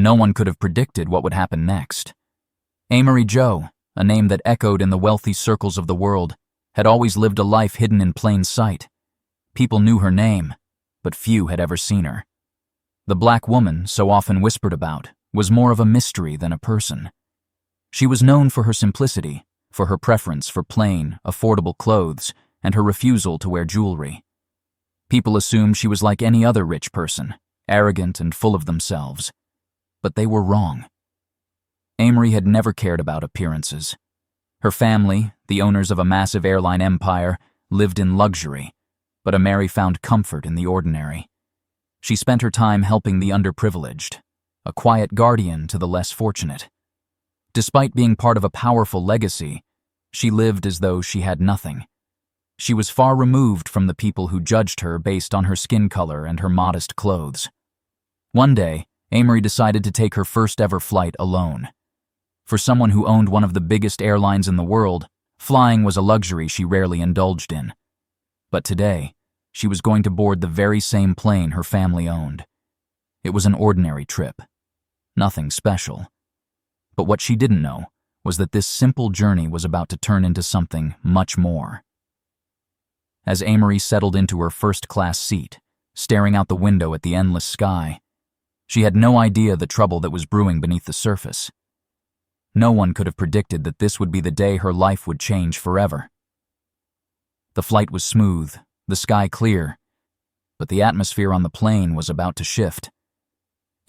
no one could have predicted what would happen next. Amory Joe, a name that echoed in the wealthy circles of the world, had always lived a life hidden in plain sight. People knew her name, but few had ever seen her. The black woman, so often whispered about, was more of a mystery than a person. She was known for her simplicity, for her preference for plain, affordable clothes, and her refusal to wear jewelry. People assumed she was like any other rich person, arrogant and full of themselves. But they were wrong. Amory had never cared about appearances. Her family, the owners of a massive airline empire, lived in luxury, but Amory found comfort in the ordinary. She spent her time helping the underprivileged, a quiet guardian to the less fortunate. Despite being part of a powerful legacy, she lived as though she had nothing. She was far removed from the people who judged her based on her skin color and her modest clothes. One day, Amory decided to take her first ever flight alone. For someone who owned one of the biggest airlines in the world, flying was a luxury she rarely indulged in. But today, she was going to board the very same plane her family owned. It was an ordinary trip. Nothing special. But what she didn't know was that this simple journey was about to turn into something much more. As Amory settled into her first-class seat, staring out the window at the endless sky, she had no idea the trouble that was brewing beneath the surface. No one could have predicted that this would be the day her life would change forever. The flight was smooth, the sky clear, but the atmosphere on the plane was about to shift.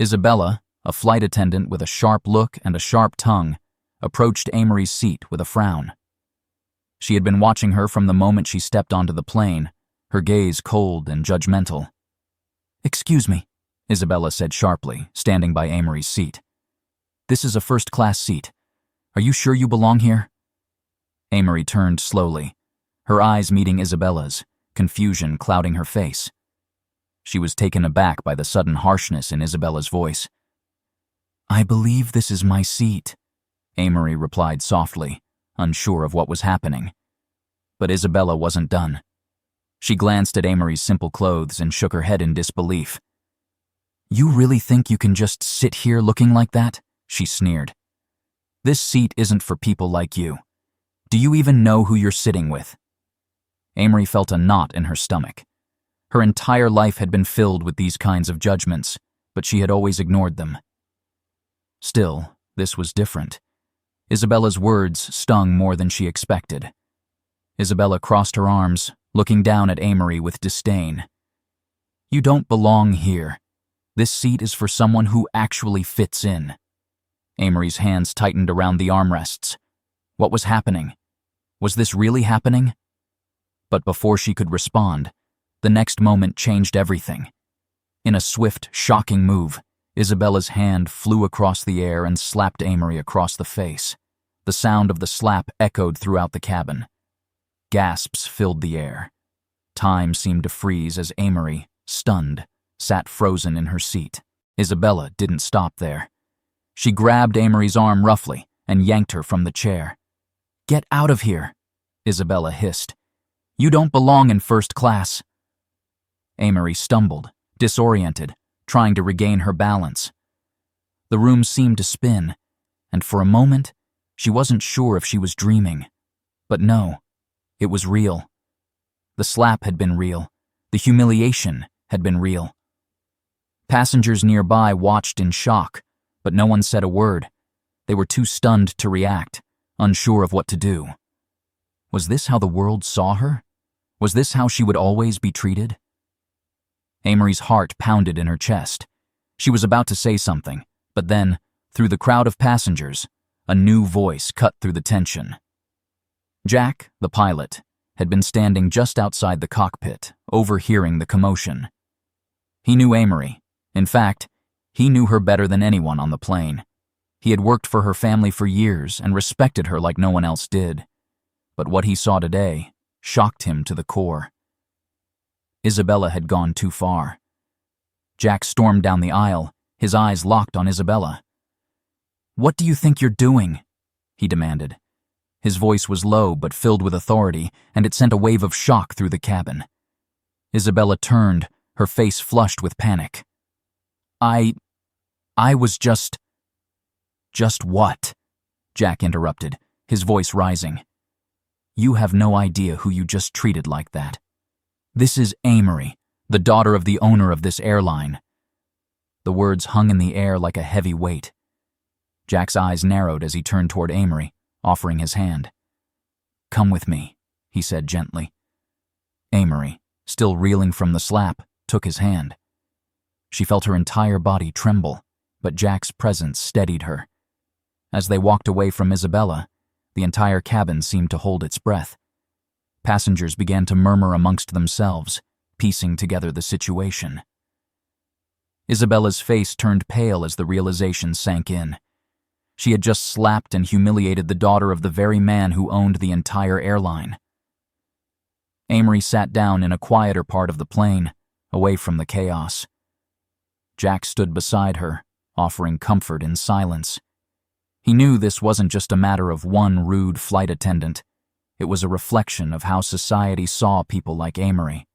Isabella, a flight attendant with a sharp look and a sharp tongue, approached Amory's seat with a frown. She had been watching her from the moment she stepped onto the plane, her gaze cold and judgmental. "Excuse me," Isabella said sharply, standing by Amory's seat. "This is a first-class seat. Are you sure you belong here?" Amory turned slowly, her eyes meeting Isabella's, confusion clouding her face. She was taken aback by the sudden harshness in Isabella's voice. "I believe this is my seat," Amory replied softly, unsure of what was happening. But Isabella wasn't done. She glanced at Amory's simple clothes and shook her head in disbelief. "You really think you can just sit here looking like that?" she sneered. "This seat isn't for people like you. Do you even know who you're sitting with?" Amory felt a knot in her stomach. Her entire life had been filled with these kinds of judgments, but she had always ignored them. Still, this was different. Isabella's words stung more than she expected. Isabella crossed her arms, looking down at Amory with disdain. "You don't belong here. This seat is for someone who actually fits in." Amory's hands tightened around the armrests. What was happening? Was this really happening? But before she could respond, the next moment changed everything. In a swift, shocking move, Isabella's hand flew across the air and slapped Amory across the face. The sound of the slap echoed throughout the cabin. Gasps filled the air. Time seemed to freeze as Amory, stunned, sat frozen in her seat. Isabella didn't stop there. She grabbed Amory's arm roughly and yanked her from the chair. "Get out of here," Isabella hissed. "You don't belong in first class." Amory stumbled, disoriented, trying to regain her balance. The room seemed to spin, and for a moment, she wasn't sure if she was dreaming. But no, it was real. The slap had been real. The humiliation had been real. Passengers nearby watched in shock, but no one said a word. They were too stunned to react, unsure of what to do. Was this how the world saw her? Was this how she would always be treated? Amory's heart pounded in her chest. She was about to say something, but then, through the crowd of passengers, a new voice cut through the tension. Jack, the pilot, had been standing just outside the cockpit, overhearing the commotion. He knew Amory. In fact, he knew her better than anyone on the plane. He had worked for her family for years and respected her like no one else did. But what he saw today shocked him to the core. Isabella had gone too far. Jack stormed down the aisle, his eyes locked on Isabella. "What do you think you're doing?" he demanded. His voice was low but filled with authority, and it sent a wave of shock through the cabin. Isabella turned, her face flushed with panic. I was just— Just what? Jack interrupted, his voice rising. You have no idea who you just treated like that. This is Amory, the daughter of the owner of this airline. The words hung in the air like a heavy weight. Jack's eyes narrowed as he turned toward Amory, offering his hand. Come with me, he said gently. Amory, still reeling from the slap, took his hand. She felt her entire body tremble, but Jack's presence steadied her. As they walked away from Isabella, the entire cabin seemed to hold its breath. Passengers began to murmur amongst themselves, piecing together the situation. Isabella's face turned pale as the realization sank in. She had just slapped and humiliated the daughter of the very man who owned the entire airline. Amory sat down in a quieter part of the plane, away from the chaos. Jack stood beside her, offering comfort in silence. He knew this wasn't just a matter of one rude flight attendant. It was a reflection of how society saw people like Amory.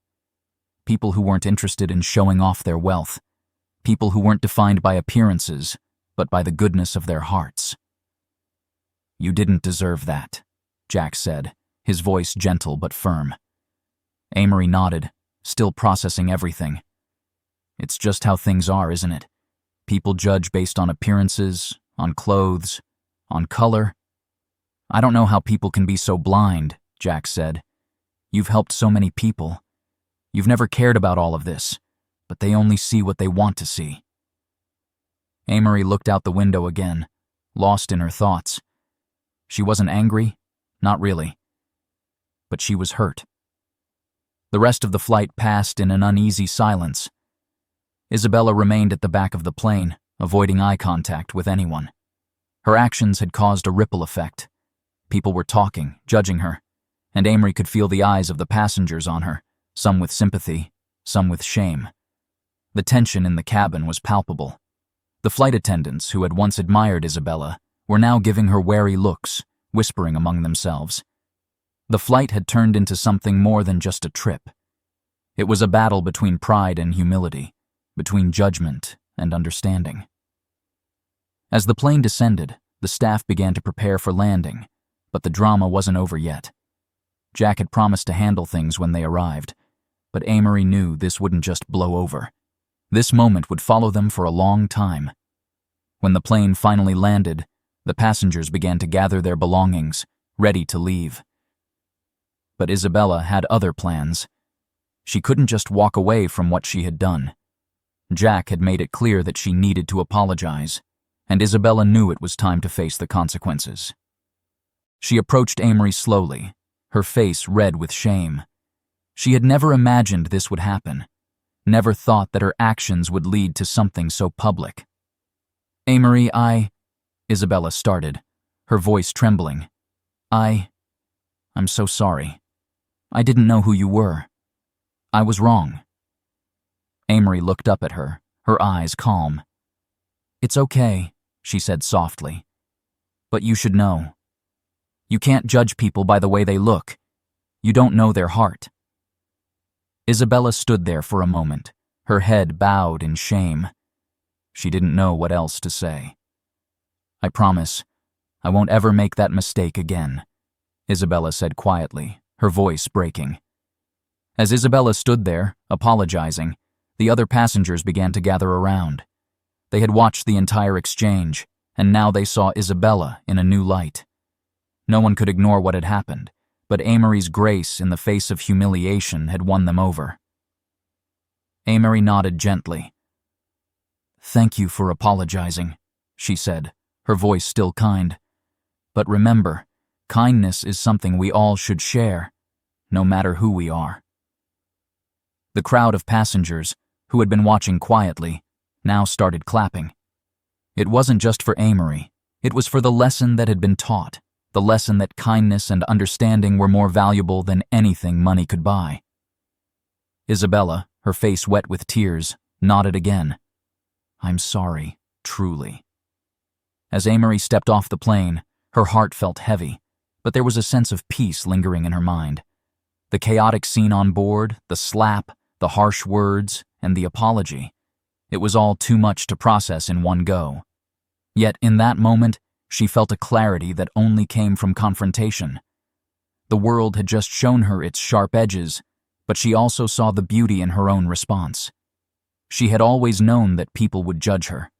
People who weren't interested in showing off their wealth. People who weren't defined by appearances, but by the goodness of their hearts. You didn't deserve that, Jack said, his voice gentle but firm. Amory nodded, still processing everything. It's just how things are, isn't it? People judge based on appearances, on clothes, on color. I don't know how people can be so blind, Jack said. You've helped so many people. You've never cared about all of this, but they only see what they want to see. Amory looked out the window again, lost in her thoughts. She wasn't angry, not really. But she was hurt. The rest of the flight passed in an uneasy silence. Isabella remained at the back of the plane, avoiding eye contact with anyone. Her actions had caused a ripple effect. People were talking, judging her, and Amory could feel the eyes of the passengers on her, some with sympathy, some with shame. The tension in the cabin was palpable. The flight attendants, who had once admired Isabella, were now giving her wary looks, whispering among themselves. The flight had turned into something more than just a trip. It was a battle between pride and humility, between judgment and understanding. As the plane descended, the staff began to prepare for landing, but the drama wasn't over yet. Jack had promised to handle things when they arrived, but Amory knew this wouldn't just blow over. This moment would follow them for a long time. When the plane finally landed, the passengers began to gather their belongings, ready to leave. But Isabella had other plans. She couldn't just walk away from what she had done. Jack had made it clear that she needed to apologize, and Isabella knew it was time to face the consequences. She approached Amory slowly, her face red with shame. She had never imagined this would happen, never thought that her actions would lead to something so public. Amory, Isabella started, her voice trembling. I'm so sorry. I didn't know who you were. I was wrong. Amory looked up at her, her eyes calm. It's okay, she said softly. But you should know. You can't judge people by the way they look. You don't know their heart. Isabella stood there for a moment, her head bowed in shame. She didn't know what else to say. I promise, I won't ever make that mistake again, Isabella said quietly, her voice breaking. As Isabella stood there, apologizing, the other passengers began to gather around. They had watched the entire exchange, and now they saw Isabella in a new light. No one could ignore what had happened, but Amory's grace in the face of humiliation had won them over. Amory nodded gently. Thank you for apologizing, she said, her voice still kind. But remember, kindness is something we all should share, no matter who we are. The crowd of passengers, who had been watching quietly, now started clapping. It wasn't just for Amory, it was for the lesson that had been taught, the lesson that kindness and understanding were more valuable than anything money could buy. Isabella, her face wet with tears, nodded again. I'm sorry, truly. As Amory stepped off the plane, her heart felt heavy, but there was a sense of peace lingering in her mind. The chaotic scene on board, the slap, the harsh words, and the apology. It was all too much to process in one go. Yet in that moment, she felt a clarity that only came from confrontation. The world had just shown her its sharp edges, but she also saw the beauty in her own response. She had always known that people would judge her.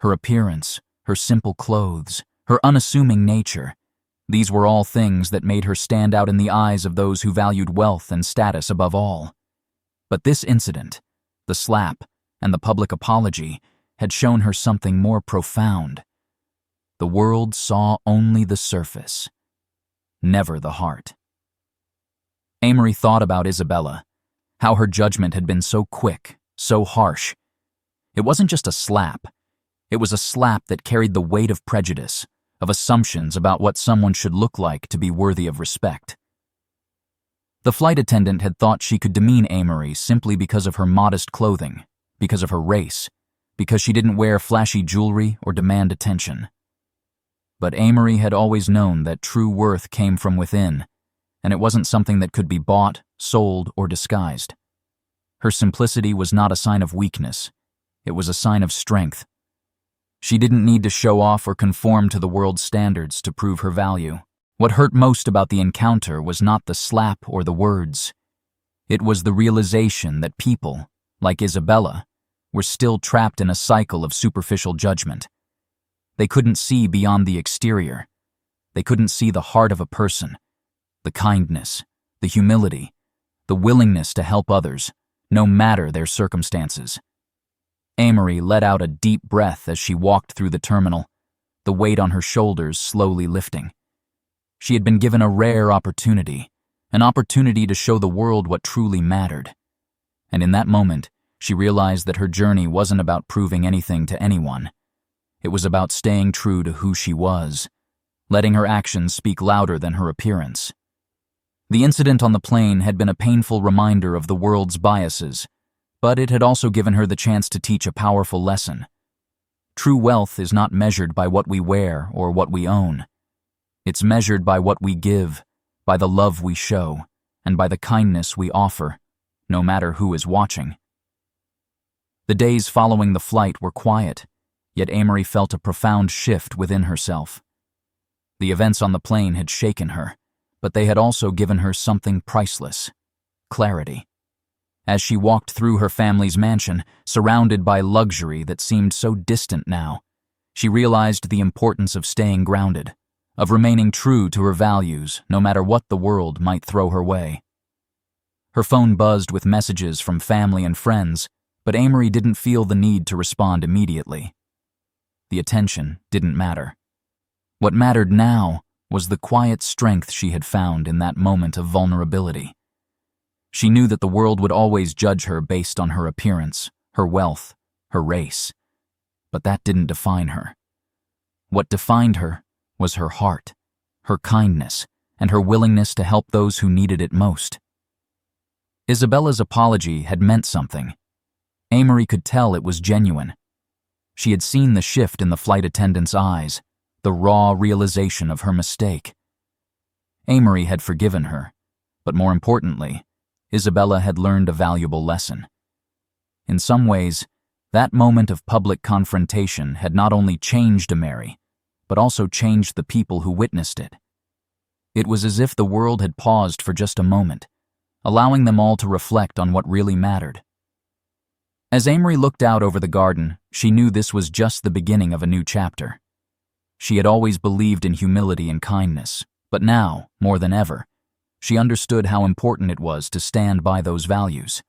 Her appearance, her simple clothes, her unassuming nature, these were all things that made her stand out in the eyes of those who valued wealth and status above all. But this incident, the slap, and the public apology, had shown her something more profound. The world saw only the surface, never the heart. Amory thought about Isabella, how her judgment had been so quick, so harsh. It wasn't just a slap. It was a slap that carried the weight of prejudice, of assumptions about what someone should look like to be worthy of respect. The flight attendant had thought she could demean Amory simply because of her modest clothing, because of her race, because she didn't wear flashy jewelry or demand attention. But Amory had always known that true worth came from within, and it wasn't something that could be bought, sold, or disguised. Her simplicity was not a sign of weakness. It was a sign of strength. She didn't need to show off or conform to the world's standards to prove her value. What hurt most about the encounter was not the slap or the words. It was the realization that people, like Isabella, were still trapped in a cycle of superficial judgment. They couldn't see beyond the exterior. They couldn't see the heart of a person, the kindness, the humility, the willingness to help others, no matter their circumstances. Amory let out a deep breath as she walked through the terminal, the weight on her shoulders slowly lifting. She had been given a rare opportunity, an opportunity to show the world what truly mattered. And in that moment, she realized that her journey wasn't about proving anything to anyone. It was about staying true to who she was, letting her actions speak louder than her appearance. The incident on the plane had been a painful reminder of the world's biases, but it had also given her the chance to teach a powerful lesson. True wealth is not measured by what we wear or what we own. It's measured by what we give, by the love we show, and by the kindness we offer, no matter who is watching. The days following the flight were quiet, yet Amory felt a profound shift within herself. The events on the plane had shaken her, but they had also given her something priceless: clarity. As she walked through her family's mansion, surrounded by luxury that seemed so distant now, she realized the importance of staying grounded, of remaining true to her values no matter what the world might throw her way. Her phone buzzed with messages from family and friends, but Amory didn't feel the need to respond immediately. The attention didn't matter. What mattered now was the quiet strength she had found in that moment of vulnerability. She knew that the world would always judge her based on her appearance, her wealth, her race. But that didn't define her. What defined her was her heart, her kindness, and her willingness to help those who needed it most. Isabella's apology had meant something. Amory could tell it was genuine. She had seen the shift in the flight attendant's eyes, the raw realization of her mistake. Amory had forgiven her, but more importantly, Isabella had learned a valuable lesson. In some ways, that moment of public confrontation had not only changed Amory, but also changed the people who witnessed it. It was as if the world had paused for just a moment, allowing them all to reflect on what really mattered. As Amory looked out over the garden, she knew this was just the beginning of a new chapter. She had always believed in humility and kindness, but now, more than ever, she understood how important it was to stand by those values,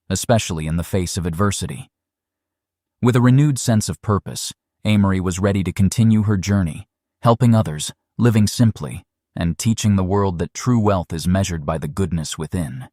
especially in the face of adversity. With a renewed sense of purpose, Amory was ready to continue her journey, helping others, living simply, and teaching the world that true wealth is measured by the goodness within.